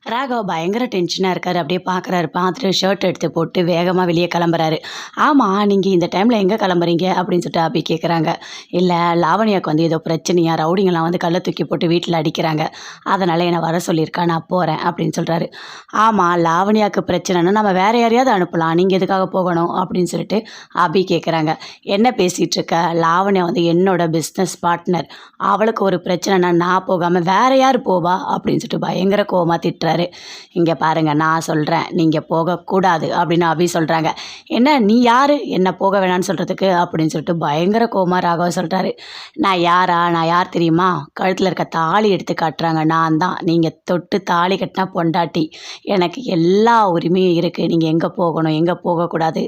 ராகவ் பயங்கர டென்ஷனாக இருக்காரு. அப்படியே பார்க்குறாரு. பார்த்துட்டு ஷர்ட் எடுத்து போட்டு வேகமாக வெளியே கிளம்புறாரு. ஆமாம், நீங்கள் இந்த டைமில் எங்கே கிளம்புறீங்க அப்படின்னு சொல்லிட்டு அபி கேட்குறாங்க. இல்லை, லாவண்யாவுக்கு வந்து ஏதோ பிரச்சனையா, ரவுடிங்கெல்லாம் வந்து கல்லை தூக்கி போட்டு வீட்டில் அடிக்கிறாங்க, அதனால் என்னை வர சொல்லியிருக்கா, நான் போகிறேன் அப்படின்னு சொல்கிறாரு. ஆமாம், லாவண்யாவுக்கு பிரச்சனைனா நம்ம வேறு யாரையாவது அனுப்பலாம், நீங்கள் எதுக்காக போகணும் அப்படின்னு சொல்லிட்டு அபி கேட்குறாங்க. என்ன பேசிகிட்டு இருக்க? லாவண்யா வந்து என்னோட பிஸ்னஸ் பார்ட்னர், அவளுக்கு ஒரு பிரச்சனைனா நான் போகாமல் வேறு யார் போவா அப்படின்னு சொல்லிட்டு பயங்கர கோவமாக திட்டுறாரு. இங்கே பாருங்கள், நான் சொல்கிறேன் நீங்கள் போகக்கூடாது அப்படின்னு அபி சொல்கிறாங்க. என்ன, நீ யார் என்ன போக வேணான்னு சொல்கிறதுக்கு அப்படின்னு சொல்லிட்டு பயங்கர கோவமாக ராகவ சொல்கிறாரு. நான் யார் தெரியுமா? கழுத்தில் இருக்க தாலி எடுத்து காட்டுறாங்க, நான் தான். நீங்கள் தொட்டு தாலி கட்டினா பொண்டாட்டி, எனக்கு எல்லா உரிமையும் இருக்குது, நீங்கள் எங்கே போகணும் எங்கே போகக்கூடாது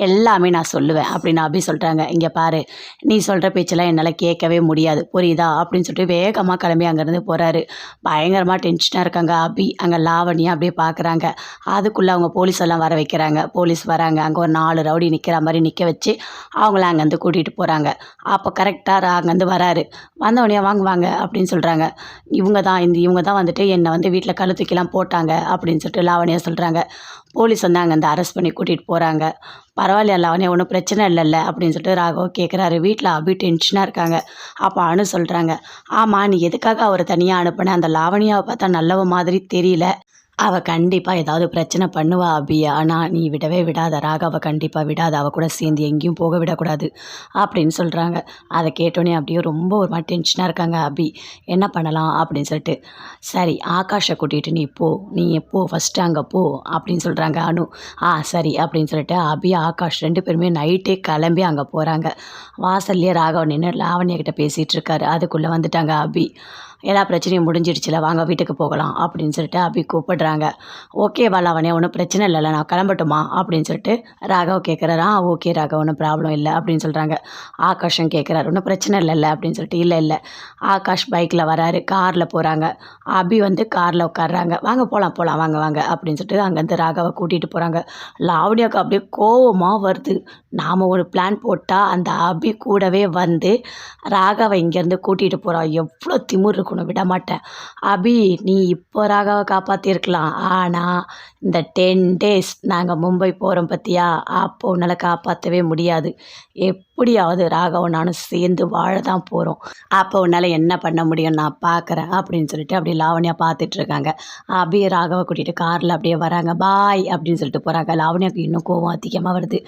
எல்லாமே நான் சொல்லுவேன் அப்படின்னு அபி சொல்கிறாங்க. இங்கே பாரு, நீ சொல்கிற பேச்செல்லாம் என்னால் கேட்கவே முடியாது, புரியுதா அப்படின்னு சொல்லிட்டு வேகமாக கிளம்பி அங்கேருந்து போகிறாரு. பயங்கரமாக டென்ஷனாக இருக்காங்க அபி. அங்கே லாவண்யா அப்படியே பார்க்குறாங்க. அதுக்குள்ளே அவங்க போலீஸ் எல்லாம் வர வைக்கிறாங்க. போலீஸ் வராங்க. அங்கே ஒரு 4 ரவுடி நிற்கிற மாதிரி நிற்க வச்சு அவங்கள அங்கேருந்து கூட்டிகிட்டு போகிறாங்க. அப்போ கரெக்டாக அங்கேருந்து வராரு. வந்தவொடனே வாங்க அப்படின்னு சொல்கிறாங்க. இவங்க தான் வந்துட்டு என்னை வந்து வீட்டில் கழு தூக்கிலாம் போட்டாங்க அப்படின்னு சொல்லிட்டு லாவண்யா சொல்கிறாங்க. போலீஸ் வந்து அங்கேருந்து அரெஸ்ட் பண்ணி கூட்டிகிட்டு போகிறாங்க. பரவாயில்லையா லாவண்யா, ஒன்றும் பிரச்சனை இல்லைல்ல அப்படின்னு சொல்லிட்டு ராகவ் கேட்குறாரு. வீட்டில் அபி டென்ஷனாக இருக்காங்க. அப்போ அனு சொல்கிறாங்க, ஆமாம், நீ எதுக்காக அவரை தனியாக அனுப்புன? அந்த லாவண்யாவை பார்த்தா நல்லவ மாதிரி தெரியல, அவள் கண்டிப்பாக ஏதாவது பிரச்சனை பண்ணுவா அபி, ஆனால் நீ விடவே விடாத, ராகவை கண்டிப்பாக விடாத, அவள் கூட சேர்ந்து எங்கேயும் போக விடக்கூடாது அப்படின்னு சொல்கிறாங்க. அதை கேட்டோன்னே அப்படியே ரொம்ப ஒரு மாதிரி டென்ஷனாக இருக்காங்க அபி. என்ன பண்ணலாம் அப்படின்னு சொல்லிட்டு, சரி ஆகாஷை கூட்டிகிட்டு நீ எப்போ ஃபஸ்ட்டு அங்கே போ அப்படின்னு சொல்கிறாங்க அனு. சரி அப்படின்னு சொல்லிட்டு அபி ஆகாஷ் 2 பேருமே நைட்டே கிளம்பி அங்கே போகிறாங்க. வாசல்லையே ராகவ் நின்று லாவண்யா கிட்ட பேசிகிட்டு இருக்காரு. அதுக்குள்ளே வந்துட்டாங்க அபி. எல்லா பிரச்சனையும் முடிஞ்சிடுச்சுல, வாங்க வீட்டுக்கு போகலாம் அப்படின்னு சொல்லிட்டு அபி கூப்பிடுறாங்க. ஓகேவா லாவண்யா, ஒன்றும் பிரச்சனை இல்லைல்ல, நான் கிளம்பட்டுமா அப்படின்னு சொல்லிட்டு ராகவ் கேட்குறாரு. ஓகே ராகவ், ஒன்றும் ப்ராப்ளம் இல்லை அப்படின்னு சொல்கிறாங்க. ஆகாஷும் கேட்குறாரு, ஒன்றும் பிரச்சனை இல்லைல்ல அப்படின்னு சொல்லிட்டு. இல்லை, ஆகாஷ் பைக்கில் வராரு. காரில் போகிறாங்க. அபி வந்து காரில் உட்காடுறாங்க. வாங்க போகலாம் வாங்க அப்படின்னு சொல்லிட்டு அங்கேருந்து ராகவை கூட்டிகிட்டு போகிறாங்க. லாவண்யாவுக்கு அப்படியே கோவமாக வருது. நாம் ஒரு பிளான் போட்டால் அந்த அபி கூடவே வந்து ராகவை இங்கேருந்து கூட்டிகிட்டு போகிறோம், எவ்வளோ திமிர் இருக்கணும், விட மாட்டேன். அபி, நீ இப்போ ராகவை காப்பாற்றிருக்கலாம், ஆனால் இந்த 10 days நாங்கள் மும்பை போகிறோம் பற்றியா, அப்போ உன்னால் காப்பாற்றவே முடியாது. எப்படியாவது ராகவும் நானும் சேர்ந்து வாழ தான் போகிறோம், அப்போ உன்னால் என்ன பண்ண முடியும் நான் பார்க்குறேன் அப்படின்னு சொல்லிட்டு அப்படியே லாவண்யா பார்த்துட்ருக்காங்க. அப்படியே ராகவை கூட்டிகிட்டு காரில் அப்படியே வராங்க. பாய் அப்படின்னு சொல்லிட்டு போகிறாங்க. லாவண்யாவுக்கு இன்னும் கோவம் அதிகமாக வருது.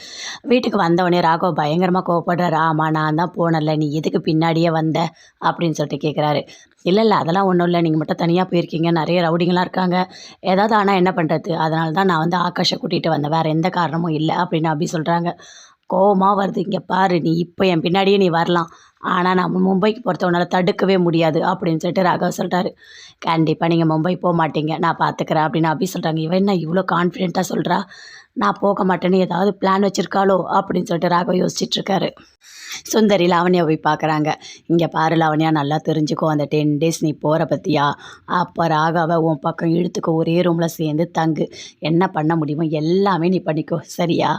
வீட்டுக்கு வந்தவொடனே ராகவ் பயங்கரமாக கோவப்படுறாரு. ஆமாம், நான் தான் போனல, நீ எதுக்கு பின்னாடியே வந்த அப்படின்னு சொல்லிட்டு கேட்குறாரு. இல்லை அதெல்லாம் ஒன்றும் இல்லை, நீங்கள் மட்டும் தனியாக போயிருக்கீங்க, நிறைய ரவுடிங்களாம் இருக்காங்க, ஏதாவது ஆனால் என்ன பண்ணுறது, அதனால தான் நான் வந்து ஆகாஷை கூட்டிகிட்டு வந்தேன், வேறு எந்த காரணமும் இல்லை அப்படின்னு அபி சொல்கிறாங்க. கோவமாக வருது. இங்கே பாரு, நீ இப்போ என் பின்னாடியே நீ வரலாம், ஆனால் நான் மும்பைக்கு போகிறத உன்னால் தடுக்கவே முடியாது அப்படின்னு சொல்லிட்டு ராகவ் சொல்கிறாரு. கண்டிப்பாக நீங்கள் மும்பை போக மாட்டீங்க, நான் பார்த்துக்கிறேன் அப்படின்னு அபி சொல்கிறாங்க. இவன் என்ன இவ்வளோ கான்ஃபிடென்ட்டாக சொல்கிறா, நான் போக மாட்டேன்னு ஏதாவது பிளான் வச்சுருக்காளோ அப்படின்னு சொல்லிட்டு ராகவ் யோசிச்சுட்ருக்காரு. சுந்தரி லாவண்யா போய் பார்க்குறாங்க. இங்கே பாரு லாவண்யா, நல்லா தெரிஞ்சுக்கோ, அந்த 10 days நீ போகிற பற்றியா, அப்போ ராகவை உன் பக்கம் இழுத்துக்கோ, ஒரே ரூமில் சேர்ந்து தங்கு, என்ன பண்ண முடியுமோ எல்லாமே நீ பண்ணிக்கோ, சரியா,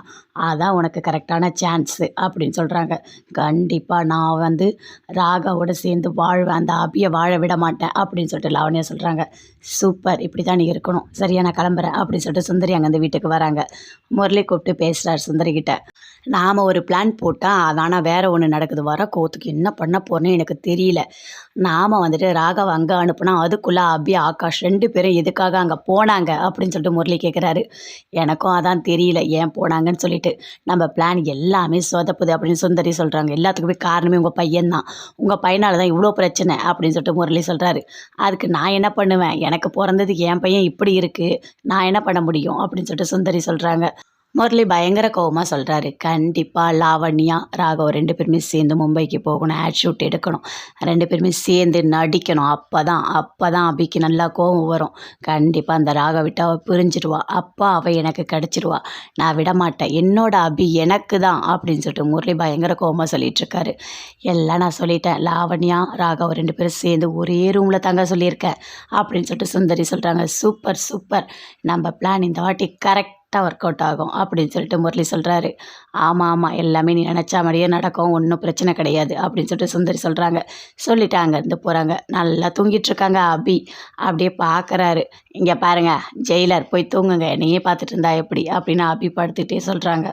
அதான் உனக்கு கரெக்டான சான்ஸு அப்படின்னு சொல்கிறாங்க. கண்டிப்பாக நான் வந்து ராகாவோட சேர்ந்து வாழ்வேன், அந்த அபியை வாழ விட மாட்டேன் அப்படின்னு சொல்லிட்டு லாவண்யா சொல்கிறாங்க. சூப்பர், இப்படி தான் நீ இருக்கணும், சரியா, நான் கிளம்புறேன் அப்படின்னு சொல்லிட்டு சுந்தரி அங்கேருந்து வீட்டுக்கு வராங்க. முரளி கூப்பிட்டு பேசுகிறார் சுந்தரிக்கிட்ட. நாம் ஒரு பிளான் போட்டால் ஆனால் வேறு ஒன்று நடக்குது, வர கோத்துக்கு என்ன பண்ண போகிறேன்னு எனக்கு தெரியல. நாம் வந்துட்டு ராகவ அங்கே அனுப்புனா அதுக்குள்ளே அபி ஆகாஷ் 2 பேரும் எதுக்காக அங்கே போனாங்க அப்படின்னு சொல்லிட்டு முரளி கேட்குறாரு. எனக்கும் அதான் தெரியல ஏன் போனாங்கன்னு சொல்லிட்டு. நம்ம பிளான் எல்லாமே சொதப்புது அப்படின்னு சுந்தரி சொல்கிறாங்க. எல்லாத்துக்குமே காரணமே உங்கள் பையன்தான், உங்கள் பையனால் தான் இவ்வளோ பிரச்சனை அப்படின்னு சொல்லிட்டு முரளி சொல்கிறாரு. அதுக்கு நான் என்ன பண்ணுவேன், எனக்கு பிறந்தது என் பையன் இப்படி இருக்குது, நான் என்ன பண்ண முடியும் அப்படின்னு சொல்லிட்டு சுந்தரி சொல்கிறாங்க. முரளி பயங்கர கோவமாக சொல்கிறாரு. கண்டிப்பாக லாவண்யா ராகவ் 2 பேருமே சேர்ந்து மும்பைக்கு போகணும், ஆட் ஷூட் எடுக்கணும், 2 பேருமே சேர்ந்து நடிக்கணும், அப்போ தான் அபிக்கு நல்லா கோவம் வரும். கண்டிப்பாக அந்த ராகவ் விட்டு அவள் பிரிஞ்சிடுவா, அப்போ அவள் எனக்கு கிடச்சிடுவா, நான் விட மாட்டேன், என்னோட அபி எனக்கு தான் அப்படின்னு சொல்லிட்டு முரளி பயங்கர கோவமாக சொல்லிகிட்ருக்காரு. எல்லாம் நான் சொல்லிட்டேன், லாவண்யா ராகவ் 2 பேரும் சேர்ந்து ஒரே ரூமில் தங்க சொல்லியிருக்கேன் அப்படின்னு சொல்லிட்டு சுந்தரி சொல்கிறாங்க. சூப்பர், நம்ம பிளான் இந்த வாட்டி கரெக்ட் கரெக்டாக ஒர்க் அவுட் ஆகும் அப்படின்னு சொல்லிட்டு முரளி சொல்கிறாரு. ஆமாம் ஆமாம், எல்லாமே நீ நினச்சா மாதிரியே நடக்கும், ஒன்றும் பிரச்சனை கிடையாது அப்படின்னு சொல்லிட்டு சுந்தரி சொல்கிறாங்க. சொல்லிவிட்டு அங்கேருந்து போகிறாங்க. நல்லா தூங்கிட்டு இருக்காங்க அபி. அப்படியே பார்க்குறாரு. இங்கே பாருங்க ஜெயிலர், போய் தூங்குங்க, என்னையே பார்த்துட்டு இருந்தா எப்படி அப்படின்னு அபி படுத்துக்கிட்டே சொல்கிறாங்க.